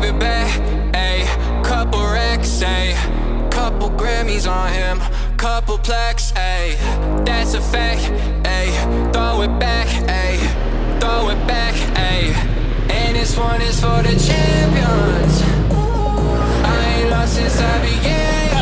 gave it back, ayy. Couple racks, ayy. Couple Grammys on him, couple plaques, ayy. That's a fact, ayy. Throw it back, ayy. Throw it back, ayy. And this one is for the champions. I ain't lost since I began.